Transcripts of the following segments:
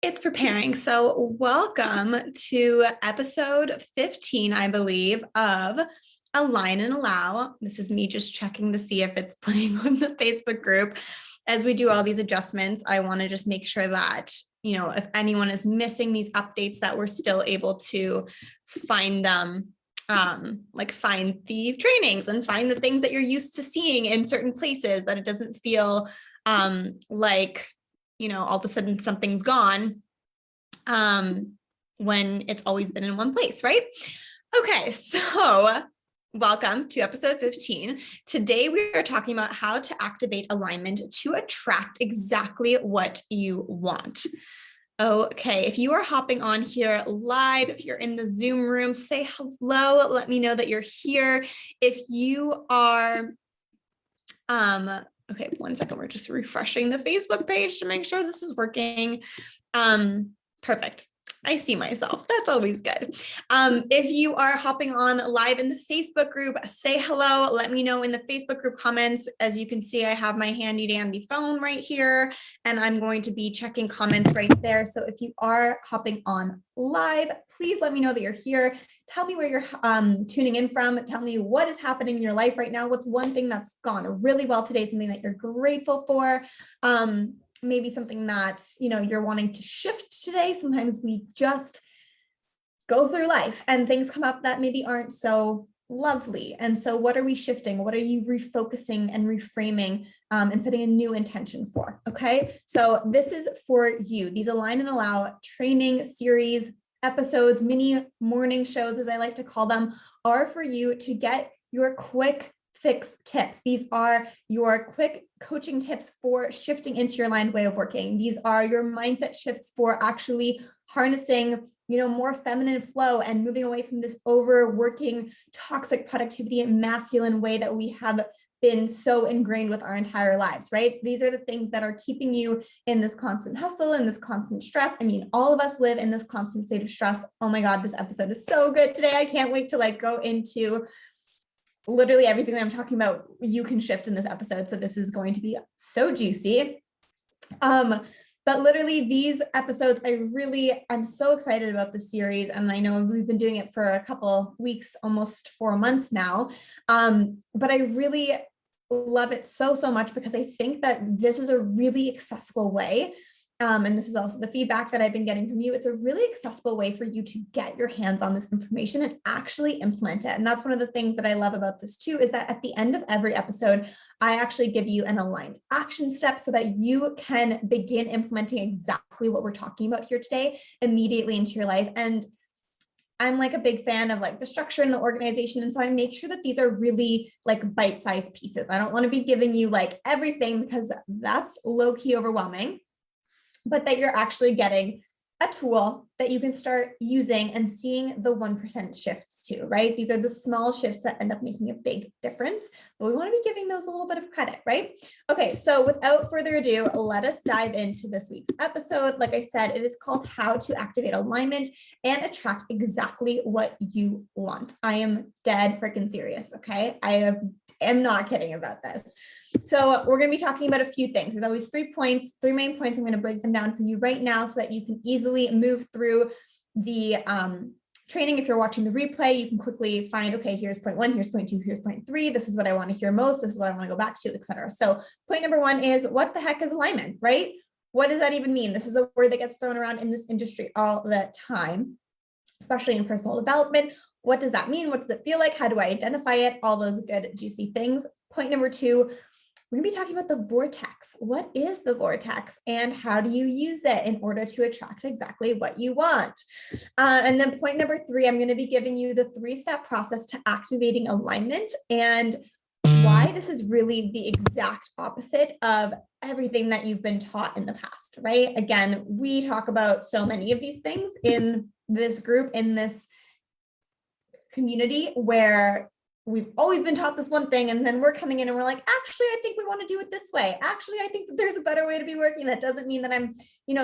it's preparing. So welcome to episode 15, I believe, of Align and Allow. This is me just checking to see if it's playing on the Facebook group. As we do all these adjustments, I want to just make sure that, if anyone is missing these updates, that we're still able to find them, like find the trainings and find the things that you're used to seeing in certain places, that it doesn't feel like, all of a sudden something's gone when it's always been in one place, right? Okay, so welcome to episode 15. Today we are talking about how to activate alignment to attract exactly what you want. Okay, if you are hopping on here live, if you're in the Zoom room, say hello, let me know that you're here. If you are, okay, one second, we're just refreshing the Facebook page to make sure this is working. Perfect. I see myself. That's always good. If you are hopping on live in the Facebook group, say hello. Let me know in the Facebook group comments. As you can see, I have my handy dandy phone right here, and I'm going to be checking comments right there. So if you are hopping on live, please let me know that you're here. Tell me where you're tuning in from. Tell me what is happening in your life right now. What's one thing that's gone really well today, something that you're grateful for. Maybe something that, you're wanting to shift today. Sometimes we just go through life and things come up that maybe aren't so lovely. And so what are we shifting? What are you refocusing and reframing and setting a new intention for? Okay. So this is for you. These Align and Allow training series episodes, mini morning shows, as I like to call them, are for you to get your quick fix tips. These are your quick coaching tips for shifting into your aligned way of working. These are your mindset shifts for actually harnessing, more feminine flow and moving away from this overworking, toxic productivity and masculine way that we have been so ingrained with our entire lives, right? These are the things that are keeping you in this constant hustle and this constant stress. I mean, all of us live in this constant state of stress. Oh my God, this episode is so good today. I can't wait to go into literally everything that I'm talking about. You can shift in this episode. So this is going to be so juicy. But literally these episodes, I'm so excited about the series. And I know we've been doing it for a couple weeks, almost 4 months now. But I really love it so much because I think that this is a really accessible way. And this is also the feedback that I've been getting from you. It's a really accessible way for you to get your hands on this information and actually implement it. And that's one of the things that I love about this too, is that at the end of every episode, I actually give you an aligned action step so that you can begin implementing exactly what we're talking about here today immediately into your life. And I'm a big fan of the structure and the organization. And so I make sure that these are really bite-sized pieces. I don't want to be giving you everything because that's low-key overwhelming, but that you're actually getting a tool that you can start using and seeing the 1% shifts too, right? These are the small shifts that end up making a big difference, but we want to be giving those a little bit of credit, right? Okay, so without further ado, let us dive into this week's episode. Like I said, it is called How to Activate Alignment and Attract Exactly What You Want. I am dead freaking serious, okay? I am not kidding about this. So we're going to be talking about a few things. There's always 3 main points. I'm going to break them down for you right now so that you can easily move through the training. If you're watching the replay, you can quickly find, okay, here's point 1, here's point 2, here's point 3. This is what I want to hear most. This is what I want to go back to, etc. So point number 1 is, what the heck is alignment, right? What does that even mean? This is a word that gets thrown around in this industry all the time, especially in personal development. What does that mean? What does it feel like? How do I identify it? All those good, juicy things. Point number 2, we're going to be talking about the vortex. What is the vortex and how do you use it in order to attract exactly what you want? And then point number 3, I'm going to be giving you the 3-step process to activating alignment and why this is really the exact opposite of everything that you've been taught in the past, right? Again, we talk about so many of these things in this group, in this community, where we've always been taught this one thing, and then we're coming in and we're like, actually, I think we want to do it this way. Actually, I think that there's a better way to be working. That doesn't mean that I'm,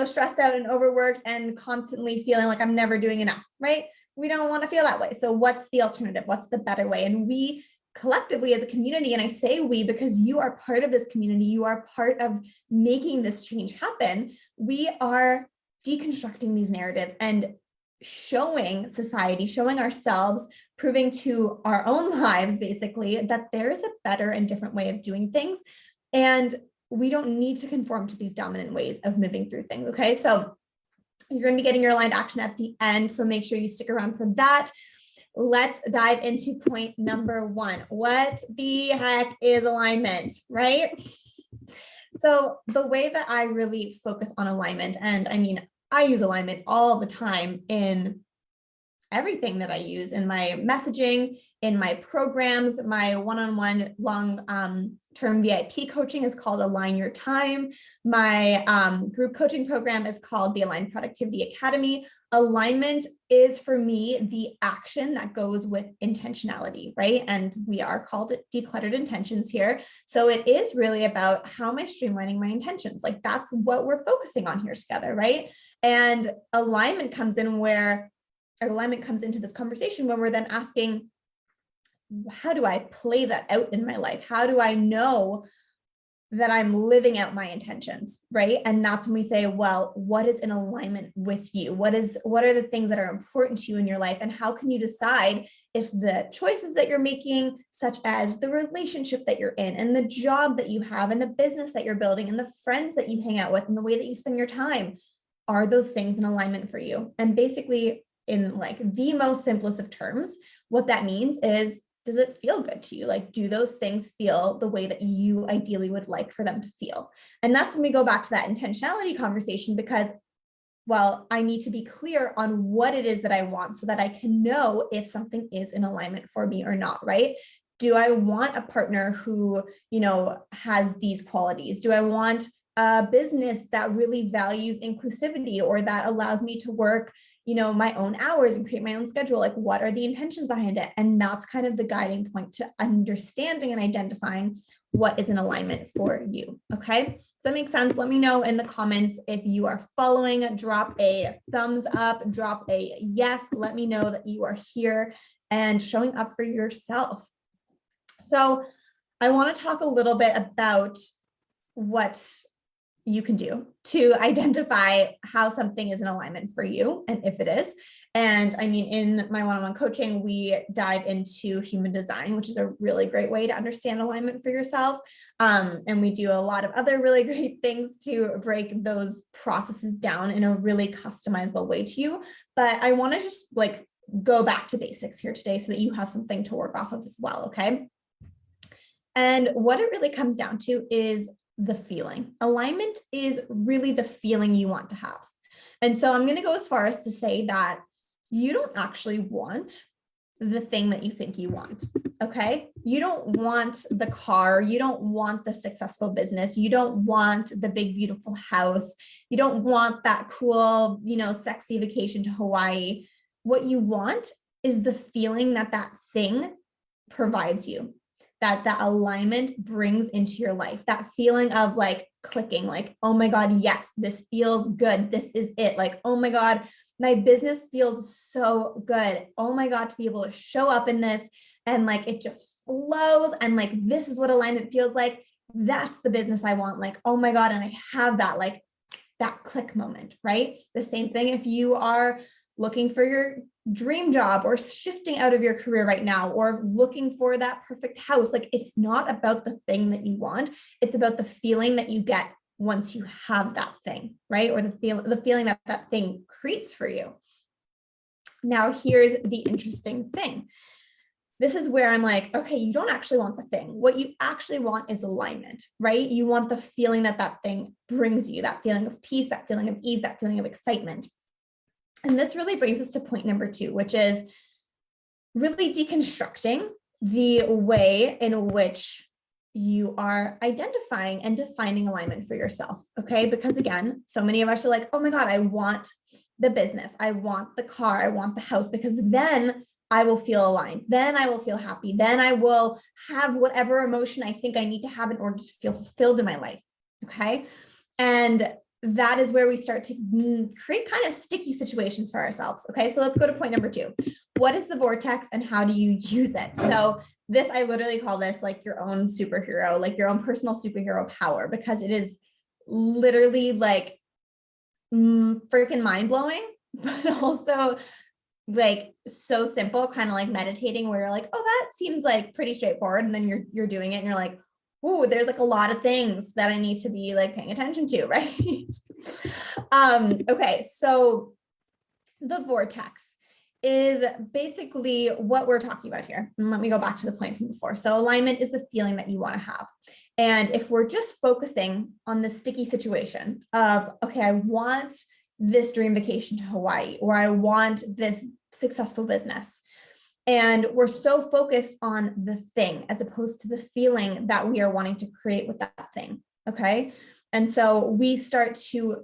stressed out and overworked and constantly feeling like I'm never doing enough, right? We don't want to feel that way. So what's the alternative? What's the better way? And we collectively as a community, and I say we because you are part of this community, you are part of making this change happen. We are deconstructing these narratives and showing society, showing ourselves, proving to our own lives, basically, that there's a better and different way of doing things. And we don't need to conform to these dominant ways of moving through things. Okay. So you're going to be getting your aligned action at the end. So make sure you stick around for that. Let's dive into point number 1. What the heck is alignment, right? So the way that I really focus on alignment, and I mean, I use alignment all the time in everything that I use in my messaging, in my programs. My one-on-one long-term VIP coaching is called Align Your Time. My group coaching program is called the Aligned Productivity Academy. Alignment is, for me, the action that goes with intentionality, right? And we are called decluttered intentions here. So it is really about how am I streamlining my intentions? Like that's what we're focusing on here together, right? And alignment comes into this conversation when we're then asking, how do I play that out in my life? How do I know that I'm living out my intentions, right? And that's when we say, well, what is in alignment with you? What are the things that are important to you in your life? And how can you decide if the choices that you're making, such as the relationship that you're in and the job that you have and the business that you're building and the friends that you hang out with and the way that you spend your time, are those things in alignment for you? And basically, in like the most simplest of terms, what that means is, does it feel good to you? Like, do those things feel the way that you ideally would like for them to feel? And that's when we go back to that intentionality conversation, because, well, I need to be clear on what it is that I want so that I can know if something is in alignment for me or not, right? Do I want a partner who, has these qualities? Do I want a business that really values inclusivity or that allows me to work my own hours and create my own schedule? Like, what are the intentions behind it? And that's kind of the guiding point to understanding and identifying what is in alignment for you. Okay. Does that make sense? Let me know in the comments if you are following. Drop a thumbs up, drop a yes. Let me know that you are here and showing up for yourself. So I want to talk a little bit about what you can do to identify how something is in alignment for you and if it is. And I mean, in my one-on-one coaching, we dive into human design, which is a really great way to understand alignment for yourself. And we do a lot of other really great things to break those processes down in a really customizable way to you. But I want to just like go back to basics here today so that you have something to work off of as well. Okay. And what it really comes down to is the feeling. Alignment is really the feeling you want to have. And so I'm going to go as far as to say that you don't actually want the thing that you think you want. Okay. You don't want the car. You don't want the successful business. You don't want the big, beautiful house. You don't want that cool, sexy vacation to Hawaii. What you want is the feeling that that thing provides you, that alignment brings into your life, that feeling of like clicking, like, oh my God, yes, this feels good. This is it. Like, oh my God, my business feels so good. Oh my God, to be able to show up in this and like, it just flows. And like, this is what alignment feels like. That's the business I want. Like, oh my God. And I have that, like that click moment, right? The same thing if you are looking for your dream job or shifting out of your career right now or looking for that perfect house. Like, it's not about the thing that you want. It's about the feeling that you get once you have that thing, right? Or the feeling that that thing creates for you. Now, here's the interesting thing. This is where I'm like, okay, you don't actually want the thing. What you actually want is alignment, right? You want the feeling that that thing brings you, that feeling of peace, that feeling of ease, that feeling of excitement. And this really brings us to point number 2, which is really deconstructing the way in which you are identifying and defining alignment for yourself. Okay. Because again, so many of us are like, oh my God, I want the business. I want the car. I want the house, because then I will feel aligned. Then I will feel happy. Then I will have whatever emotion I think I need to have in order to feel fulfilled in my life. Okay. And that is where we start to create kind of sticky situations for ourselves. Okay, so let's go to point number 2. What is the vortex and how do you use it? So this, I literally call this like your own superhero, like your own personal superhero power, because it is literally like freaking mind-blowing, but also like so simple, kind of like meditating, where you're like, oh, that seems like pretty straightforward. And then you're doing it and you're like, ooh, there's like a lot of things that I need to be like paying attention to, right? Okay, so the vortex is basically what we're talking about here. And let me go back to the point from before. So alignment is the feeling that you want to have. And if we're just focusing on the sticky situation of, okay, I want this dream vacation to Hawaii, or I want this successful business. And we're so focused on the thing as opposed to the feeling that we are wanting to create with that thing. Okay. And so we start to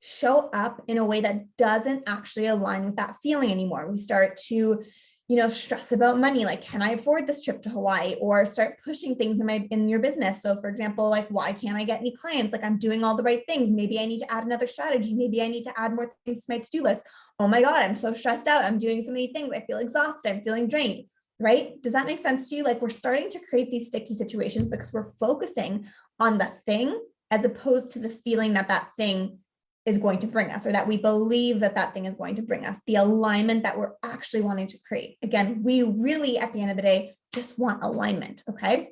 show up in a way that doesn't actually align with that feeling anymore. We start to, stress about money. Like, can I afford this trip to Hawaii? Or start pushing things in your business. So for example, like, why can't I get any clients? Like, I'm doing all the right things. Maybe I need to add another strategy. Maybe I need to add more things to my to-do list. Oh my God, I'm so stressed out. I'm doing so many things. I feel exhausted. I'm feeling drained, right? Does that make sense to you? Like, we're starting to create these sticky situations because we're focusing on the thing as opposed to the feeling that that thing is going to bring us, or that we believe that that thing is going to bring us, the alignment that we're actually wanting to create. Again, we really, at the end of the day, just want alignment, okay?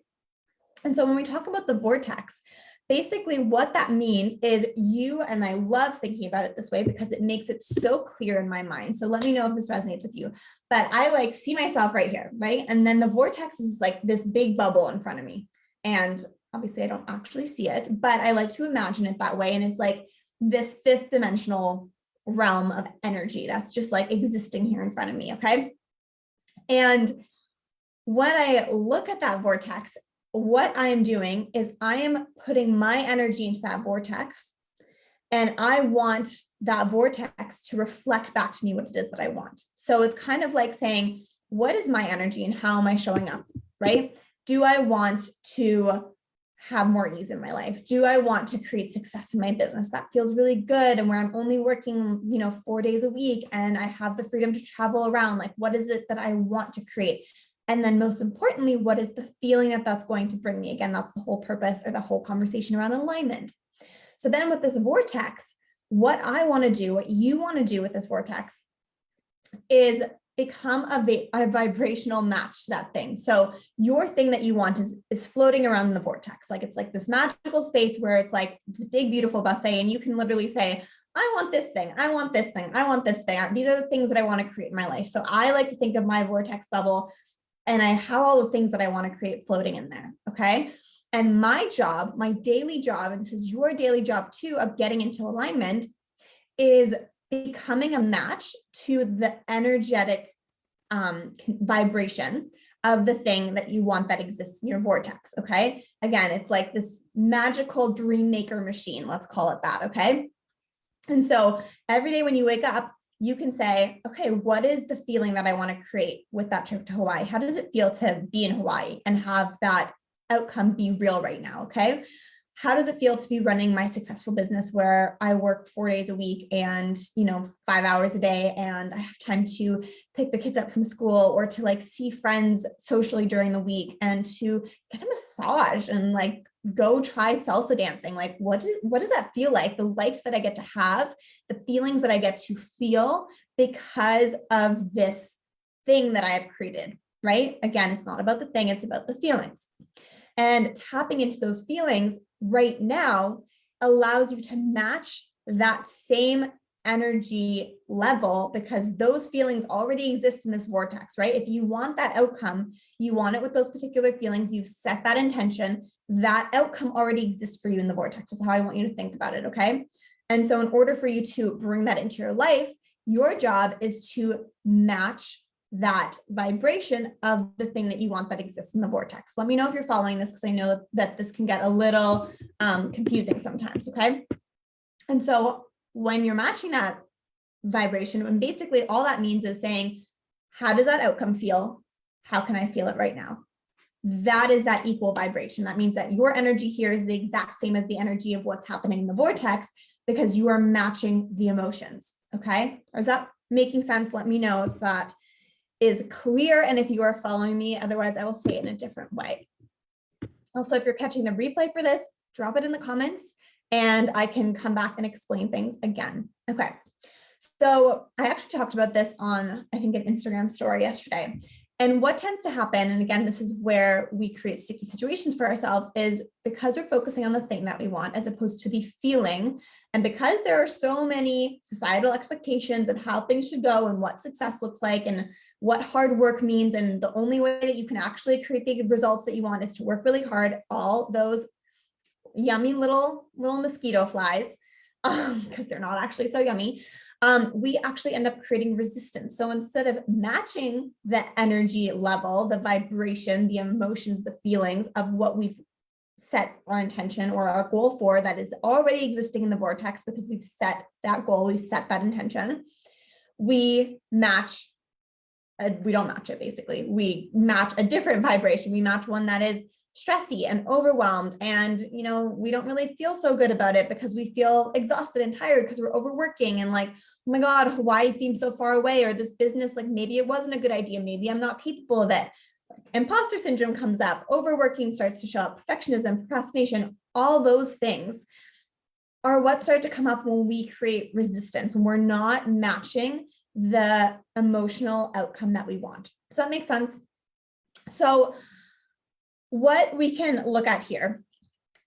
And so when we talk about the vortex, basically what that means is and I love thinking about it this way because it makes it so clear in my mind. So let me know if this resonates with you, but I like see myself right here, right? And then the vortex is like this big bubble in front of me. And obviously I don't actually see it, but I like to imagine it that way. And it's like this fifth dimensional realm of energy that's just like existing here in front of me, okay? And when I look at that vortex, what I am doing is I am putting my energy into that vortex, and I want that vortex to reflect back to me what it is that I want. So it's kind of like saying, what is my energy and how am I showing up, right? Do I want to have more ease in my life? Do I want to create success in my business that feels really good and where I'm only working, 4 days a week and I have the freedom to travel around? Like, what is it that I want to create? And then most importantly, what is the feeling that that's going to bring me? Again, that's the whole purpose or the whole conversation around alignment. So then with this vortex, what I want to do, what you want to do with this vortex is become a vibrational match to that thing. So your thing that you want is floating around in the vortex. Like, it's like this magical space where it's like this big, beautiful buffet. And you can literally say, I want this thing. I want this thing. I want this thing. These are the things that I want to create in my life. So I like to think of my vortex bubble, and I have all the things that I want to create floating in there. Okay. And my job, my daily job, and this is your daily job too, of getting into alignment, is becoming a match to the energetic vibration of the thing that you want that exists in your vortex. Okay. Again, it's like this magical dream maker machine. Let's call it that. Okay. And so every day when you wake up, you can say, okay, what is the feeling that I want to create with that trip to Hawaii? How does it feel to be in Hawaii and have that outcome be real right now? Okay. How does it feel to be running my successful business where I work 4 days a week and, 5 hours a day, and I have time to pick the kids up from school or to like see friends socially during the week and to get a massage and like go try salsa dancing? Like, what does that feel like? The life that I get to have, the feelings that I get to feel because of this thing that I have created, right? Again, it's not about the thing, it's about the feelings. And tapping into those feelings right now allows you to match that same energy level, because those feelings already exist in this vortex, right? If you want that outcome, you want it with those particular feelings, you've set that intention, that outcome already exists for you in the vortex. That's how I want you to think about it, okay? And so in order for you to bring that into your life, your job is to match that vibration of the thing that you want that exists in the vortex. Let me know if you're following this, because I know that this can get a little confusing sometimes, okay? And so when you're matching that vibration, and basically all that means is saying, how does that outcome feel? How can I feel it right now? That is that equal vibration. That means that your energy here is the exact same as the energy of what's happening in the vortex, because you are matching the emotions, okay? Is that making sense? Let me know if that is clear and if you are following me. Otherwise, I will say it in a different way. Also, if you're catching the replay for this, drop it in the comments and I can come back and explain things again. Okay. So I actually talked about this on, I think, an Instagram story yesterday. And what tends to happen, and again, this is where we create sticky situations for ourselves, is because we're focusing on the thing that we want as opposed to the feeling. And because there are so many societal expectations of how things should go and what success looks like and what hard work means, and the only way that you can actually create the results that you want is to work really hard, all those yummy little mosquito flies, because they're not actually so yummy, we actually end up creating resistance. So instead of matching the energy level, the vibration, the emotions, the feelings of what we've set our intention or our goal for that is already existing in the vortex, because we've set that goal, we've set that intention, we don't match it, basically. We match a different vibration. We match one that is stressy and overwhelmed, and we don't really feel so good about it because we feel exhausted and tired because we're overworking, and like, oh my God, Hawaii seems so far away, or this business, like maybe it wasn't a good idea, maybe I'm not capable of it. Imposter syndrome comes up, overworking starts to show up, perfectionism, procrastination, all those things are what start to come up when we create resistance, when we're not matching the emotional outcome that we want. Does that make sense? So what we can look at here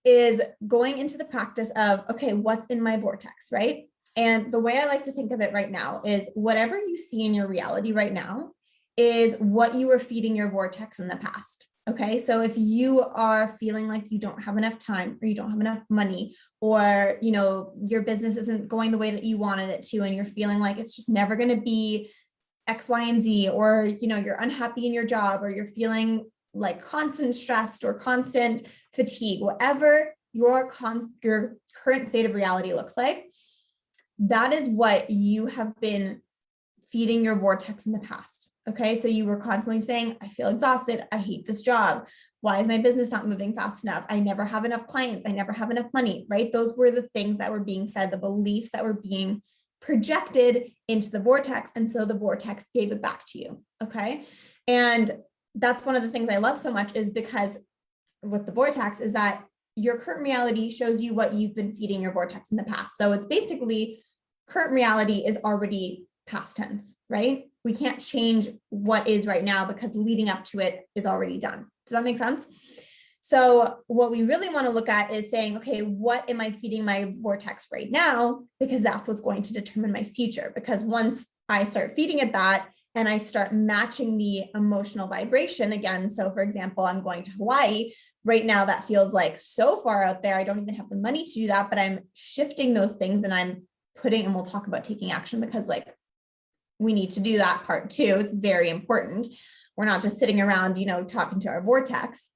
is going into the practice of, okay, what's in my vortex, right? And the way I like to think of it right now is whatever you see in your reality right now is what you were feeding your vortex in the past. Okay, so if you are feeling like you don't have enough time, or you don't have enough money, or your business isn't going the way that you wanted it to, and you're feeling like it's just never going to be X, Y, and Z, or you're unhappy in your job, or you're feeling like constant stress or constant fatigue, whatever your current state of reality looks like, that is what you have been feeding your vortex in the past. Okay, so you were constantly saying, I feel exhausted, I hate this job, why is my business not moving fast enough, I never have enough clients, I never have enough money, right? Those were the things that were being said, the beliefs that were being projected into the vortex, and so the vortex gave it back to you. Okay, and that's one of the things I love so much, is because with the vortex is that your current reality shows you what you've been feeding your vortex in the past. So it's basically current reality is already past tense, right? We can't change what is right now because leading up to it is already done. Does that make sense? So what we really want to look at is saying, okay, what am I feeding my vortex right now? Because that's what's going to determine my future. Because once I start feeding it that, and I start matching the emotional vibration again. So for example, I'm going to Hawaii right now. That feels like so far out there. I don't even have the money to do that, but I'm shifting those things, and I'm putting, and we'll talk about taking action, because like we need to do that part too. It's very important. We're not just sitting around, talking to our vortex,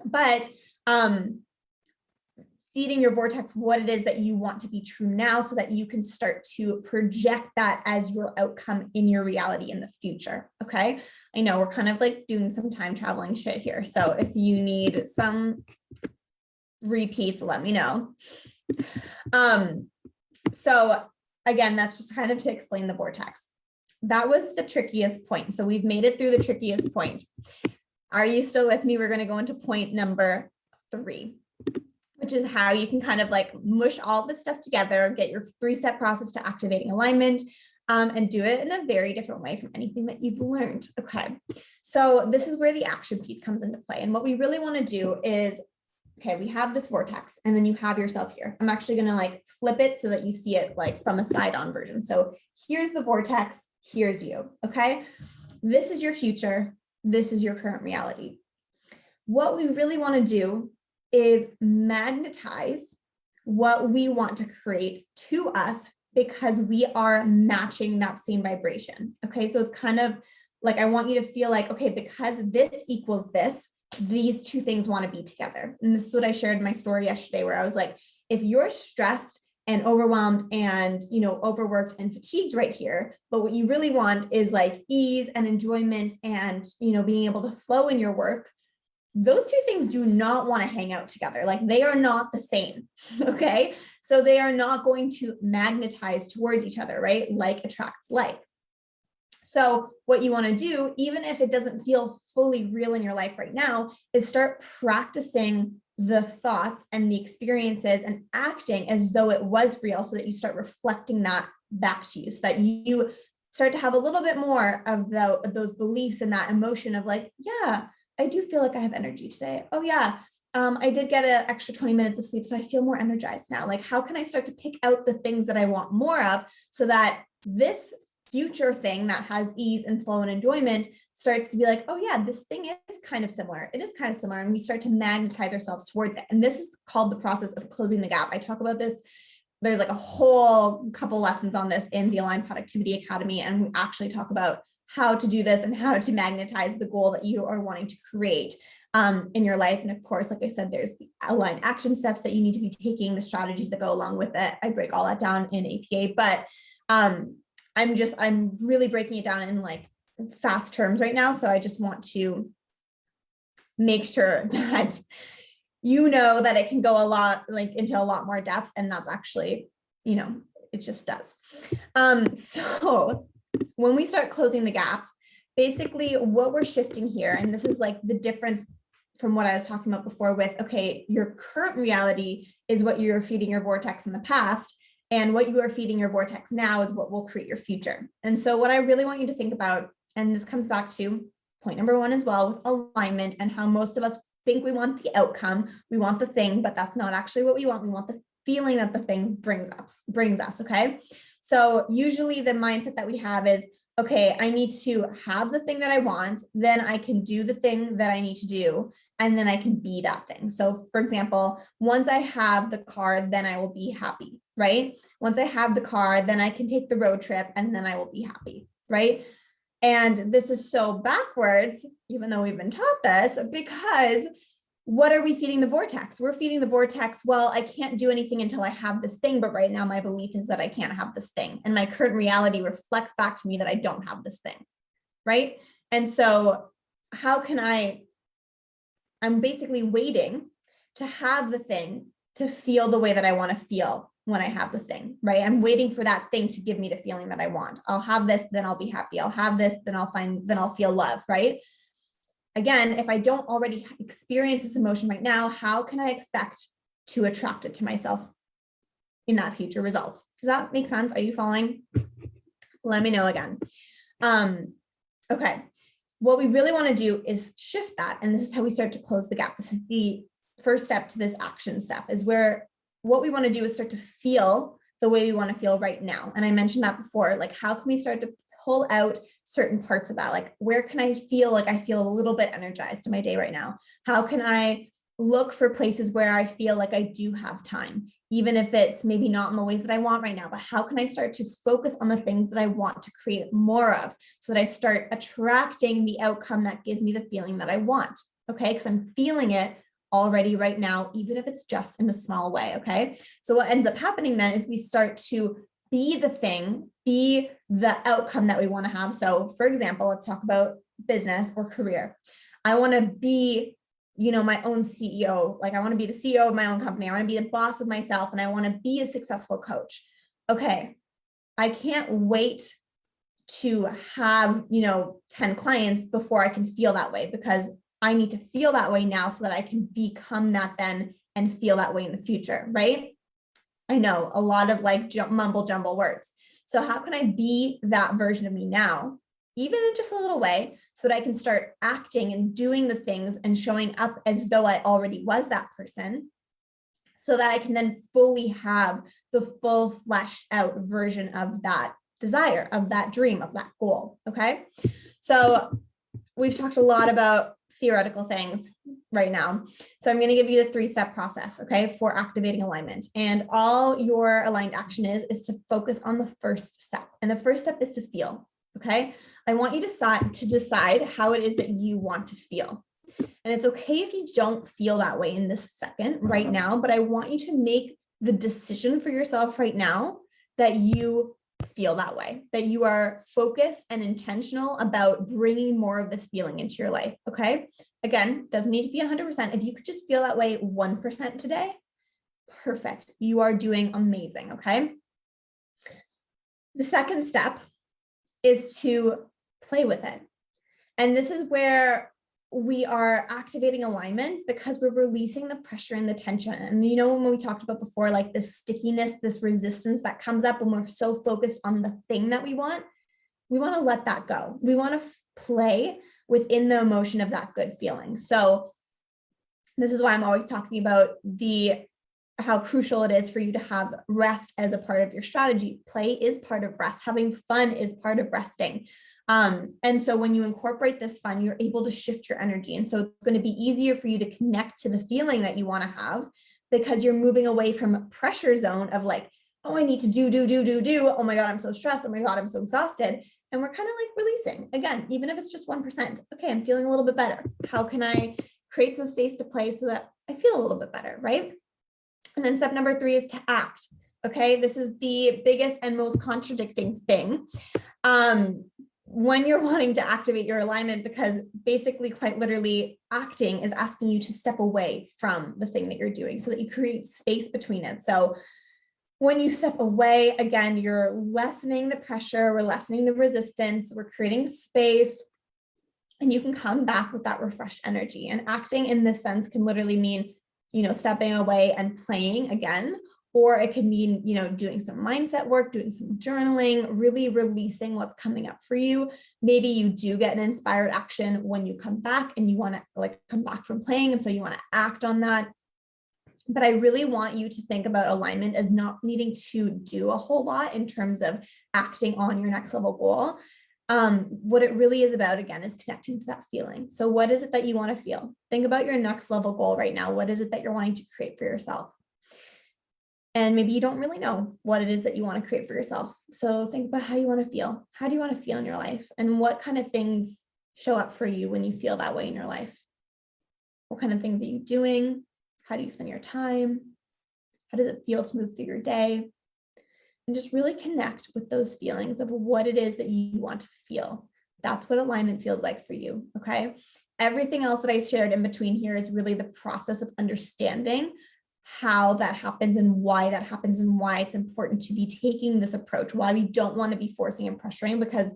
but feeding your vortex what it is that you want to be true now, so that you can start to project that as your outcome in your reality in the future. Okay. I know we're kind of like doing some time traveling shit here. So if you need some repeats, let me know. So again, that's just kind of to explain the vortex. That was the trickiest point. So we've made it through the trickiest point. Are you still with me? We're going to go into point number 3, which is how you can kind of like mush all this stuff together, get your 3-step process to activating alignment, and do it in a very different way from anything that you've learned. Okay, so this is where the action piece comes into play. And what we really want to do is, okay, we have this vortex, and then you have yourself here. I'm actually going to like flip it so that you see it like from a side on version. So here's the vortex, here's you. Okay, this is your future, this is your current reality. What we really want to do is magnetize what we want to create to us, because we are matching that same vibration. Okay, so it's kind of like, I want you to feel like, okay, because this equals this, these two things want to be together. And this is what I shared in my story yesterday, where I was like, if you're stressed and overwhelmed and, overworked and fatigued right here, but what you really want is like ease and enjoyment and, being able to flow in your work, those two things do not want to hang out together. Like they are not the same. Okay. So they are not going to magnetize towards each other, right? Like attracts like. So what you want to do, even if it doesn't feel fully real in your life right now, is start practicing the thoughts and the experiences and acting as though it was real, so that you start reflecting that back to you, so that you start to have a little bit more of those beliefs and that emotion of like, yeah, I do feel like I have energy today. Oh yeah, I did get an extra 20 minutes of sleep, so I feel more energized now. Like, how can I start to pick out the things that I want more of, so that this future thing that has ease and flow and enjoyment starts to be like, oh yeah, this thing is kind of similar. It is kind of similar. And we start to magnetize ourselves towards it. And this is called the process of closing the gap. I talk about this. There's like a whole couple lessons on this in the Aligned Productivity Academy. And we actually talk about how to do this and how to magnetize the goal that you are wanting to create in your life. And of course, like I said, there's the aligned action steps that you need to be taking, the strategies that go along with it. I break all that down in APA, but I'm really breaking it down in like fast terms right now. So I just want to make sure that you know that it can go a lot, like into a lot more depth. And that's actually, it just does. So when we start closing the gap, basically what we're shifting here, and this is like the difference from what I was talking about before with, okay, your current reality is what you're feeding your vortex in the past, and what you are feeding your vortex now is what will create your future. And so what I really want you to think about, and this comes back to point number one as well, with alignment, and how most of us think we want the outcome, we want the thing, but that's not actually what we want. We want the feeling that the thing brings us, okay? So usually the mindset that we have is, okay, I need to have the thing that I want, then I can do the thing that I need to do, and then I can be that thing. So for example, once I have the car, then I will be happy, right? Once I have the car, then I can take the road trip, and then I will be happy, right? And this is so backwards, even though we've been taught this, because what are we feeding the vortex? We're feeding the vortex, well, I can't do anything until I have this thing, but right now my belief is that I can't have this thing. And my current reality reflects back to me that I don't have this thing, right? And so how can I'm basically waiting to have the thing to feel the way that I want to feel when I have the thing, right? I'm waiting for that thing to give me the feeling that I want. I'll have this, then I'll be happy. I'll have this, then I'll feel love, right? Again, if I don't already experience this emotion right now, how can I expect to attract it to myself in that future result? Does that make sense? Are you following? Let me know again. Okay. What we really want to do is shift that. And this is how we start to close the gap. This is the first step to this action step, is where what we want to do is start to feel the way we want to feel right now. And I mentioned that before, like, how can we start to pull out certain parts of that? Like, where can I feel like I feel a little bit energized in my day right now? How can I look for places where I feel like I do have time, even if it's maybe not in the ways that I want right now, but how can I start to focus on the things that I want to create more of, so that I start attracting the outcome that gives me the feeling that I want? Okay, because I'm feeling it already right now, even if it's just in a small way. Okay, so what ends up happening then is we start to be the thing, be the outcome that we want to have. So for example, let's talk about business or career. I want to be, my own CEO. Like, I want to be the CEO of my own company. I want to be the boss of myself, and I want to be a successful coach. Okay, I can't wait to have, 10 clients before I can feel that way, because I need to feel that way now so that I can become that then and feel that way in the future, right? I know a lot of like mumble jumble words. So how can I be that version of me now, even in just a little way, so that I can start acting and doing the things and showing up as though I already was that person, so that I can then fully have the full fleshed out version of that desire, of that dream, of that goal. Okay. So we've talked a lot about theoretical things right now. So I'm going to give you the 3-step process, okay, for activating alignment. And all your aligned action is to focus on the first step. And the first step is to feel, okay? I want you to decide how it is that you want to feel. And it's okay if you don't feel that way in this second right now, but I want you to make the decision for yourself right now that you feel that way, that you are focused and intentional about bringing more of this feeling into your life. Okay. Again, doesn't need to be 100%. If you could just feel that way 1% today, perfect. You are doing amazing. Okay. The second step is to play with it. And this is where we are activating alignment because we're releasing the pressure and the tension. And you know, when we talked about before, like this stickiness, this resistance that comes up when we're so focused on the thing that we want to let that go. We want to play within the emotion of that good feeling. So this is why I'm always talking about how crucial it is for you to have rest as a part of your strategy. Play is part of rest. Having fun is part of resting. And so when you incorporate this fun, you're able to shift your energy. And so it's going to be easier for you to connect to the feeling that you want to have because you're moving away from a pressure zone of like, oh, I need to do. Oh my God, I'm so stressed. Oh my God, I'm so exhausted. And we're kind of like releasing again, even if it's just 1%. Okay, I'm feeling a little bit better. How can I create some space to play so that I feel a little bit better, right? And then step number 3 is to act. Okay, this is the biggest and most contradicting thing. When you're wanting to activate your alignment, because basically, quite literally, acting is asking you to step away from the thing that you're doing so that you create space between it. So when you step away, again, you're lessening the pressure, we're lessening the resistance, we're creating space, and you can come back with that refreshed energy. And acting in this sense can literally mean, you know, stepping away and playing again, or it can mean, you know, doing some mindset work, doing some journaling, really releasing what's coming up for you. Maybe you do get an inspired action when you come back and you want to like come back from playing. And so you want to act on that. But I really want you to think about alignment as not needing to do a whole lot in terms of acting on your next level goal. What it really is about, again, is connecting to that feeling. So what is it that you want to feel? Think about your next level goal right now. What is it that you're wanting to create for yourself? And maybe you don't really know what it is that you want to create for yourself. So think about how you want to feel. How do you want to feel in your life? And what kind of things show up for you when you feel that way in your life? What kind of things are you doing? How do you spend your time? How does it feel to move through your day? And just really connect with those feelings of what it is that you want to feel. That's what alignment feels like for you, okay? Everything else that I shared in between here is really the process of understanding how that happens and why that happens and why it's important to be taking this approach, why we don't want to be forcing and pressuring, because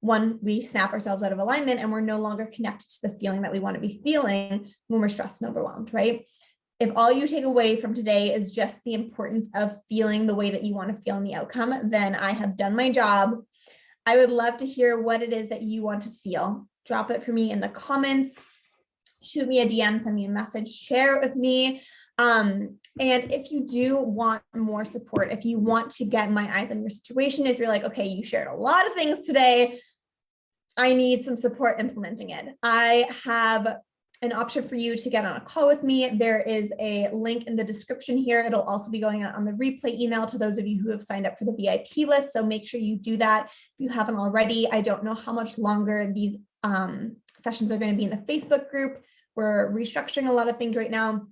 one, we snap ourselves out of alignment and we're no longer connected to the feeling that we want to be feeling when we're stressed and overwhelmed, right? If all you take away from today is just the importance of feeling the way that you want to feel in the outcome, then I have done my job. I would love to hear what it is that you want to feel. Drop it for me in the comments. Shoot me a DM, send me a message, share it with me. And if you do want more support, if you want to get my eyes on your situation, if you're like, okay, you shared a lot of things today, I need some support implementing it. I have an option for you to get on a call with me. There is a link in the description here. It'll also be going out on the replay email to those of you who have signed up for the VIP list. So make sure you do that if you haven't already. I don't know how much longer these sessions are going to be in the Facebook group. We're restructuring a lot of things right now.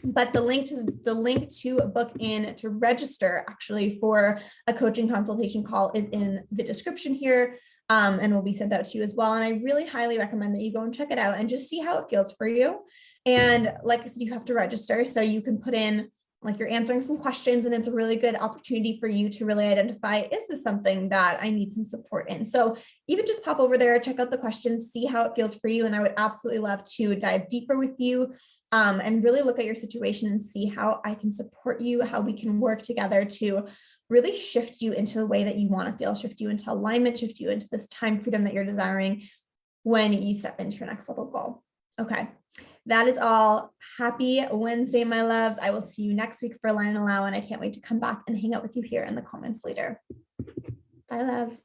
But the link to book in to register actually for a coaching consultation call is in the description here. And will be sent out to you as well. And I really highly recommend that you go and check it out and just see how it feels for you. And like I said, you have to register. So you can put in, like, you're answering some questions, and it's a really good opportunity for you to really identify, is this something that I need some support in? So even just pop over there, check out the questions, see how it feels for you. And I would absolutely love to dive deeper with you and really look at your situation and see how I can support you, how we can work together to really shift you into the way that you want to feel, shift you into alignment, shift you into this time freedom that you're desiring when you step into your next level goal. Okay, that is all. Happy Wednesday, my loves. I will see you next week for Align and Allow, and I can't wait to come back and hang out with you here in the comments later. Bye, loves.